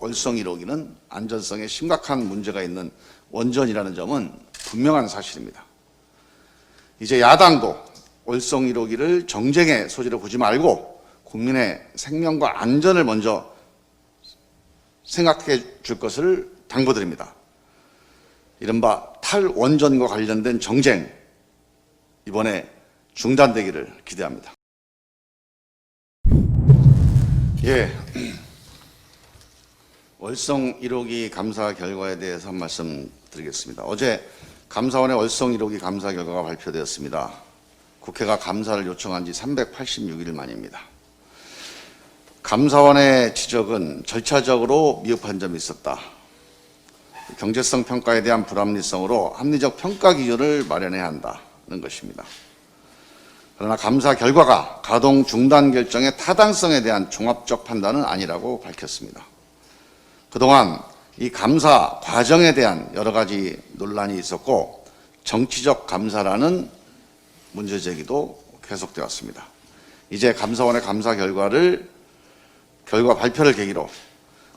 월성 1호기는 안전성에 심각한 문제가 있는 원전이라는 점은 분명한 사실입니다. 이제 야당도 월성 1호기를 정쟁의 소지로 보지 말고 국민의 생명과 안전을 먼저 생각해 줄 것을 당부드립니다. 이른바 탈원전과 관련된 정쟁, 이번에 중단되기를 기대합니다. 월성 1호기 감사 결과에 대해서 한 말씀 드리겠습니다. 어제 감사원의 월성 1호기 감사 결과가 발표되었습니다. 국회가 감사를 요청한 지 386일 만입니다. 감사원의 지적은 절차적으로 미흡한 점이 있었다. 경제성 평가에 대한 불합리성으로 합리적 평가 기준을 마련해야 한다는 것입니다. 그러나 감사 결과가 가동 중단 결정의 타당성에 대한 종합적 판단은 아니라고 밝혔습니다. 그동안 이 감사 과정에 대한 여러 가지 논란이 있었고 정치적 감사라는 문제 제기도 계속되어 왔습니다. 이제 감사원의 감사 결과 발표를 계기로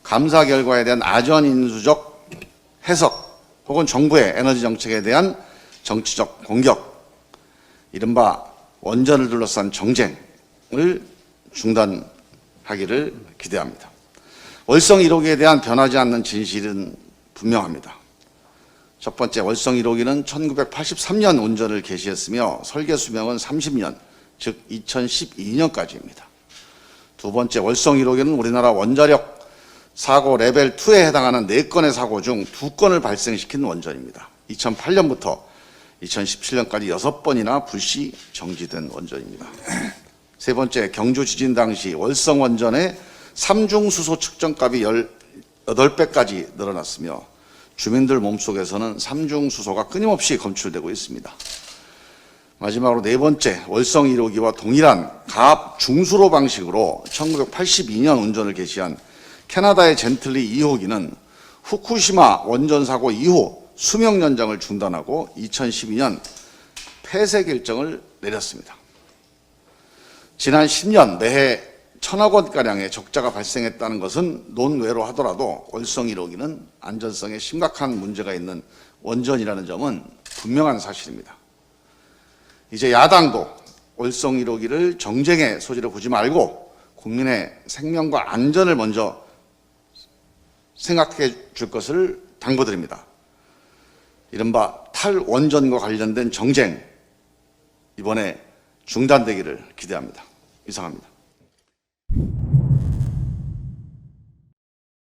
감사 결과에 대한 아전인수적 해석 혹은 정부의 에너지 정책에 대한 정치적 공격, 이른바 원전을 둘러싼 정쟁을 중단하기를 기대합니다. 월성 1호기에 대한 변하지 않는 진실은 분명합니다. 첫 번째, 월성 1호기는 1983년 운전을 개시했으며 설계 수명은 30년, 즉 2012년까지입니다. 두 번째, 월성 1호기는 우리나라 원자력 사고 레벨 2에 해당하는 4건의 사고 중 2건을 발생시킨 원전입니다. 2008년부터 2017년까지 6번이나 불시 정지된 원전입니다. 세 번째, 경주 지진 당시 월성 원전의 삼중 수소 측정값이 18배까지 늘어났으며 주민들 몸속에서는 삼중 수소가 끊임없이 검출되고 있습니다. 마지막으로 네 번째, 월성 1호기와 동일한 가압 중수로 방식으로 1982년 운전을 개시한 캐나다의 젠틀리 2호기는 후쿠시마 원전 사고 이후 수명 연장을 중단하고 2012년 폐쇄 결정을 내렸습니다. 지난 10년 매해 1,000억 원가량의 적자가 발생했다는 것은 논외로 하더라도 월성 1호기는 안전성에 심각한 문제가 있는 원전이라는 점은 분명한 사실입니다. 이제 야당도 월성 1호기를 정쟁의 소지로 보지 말고 국민의 생명과 안전을 먼저 생각해 줄 것을 당부드립니다. 이른바 탈원전과 관련된 정쟁, 이번에 중단되기를 기대합니다. 이상합니다.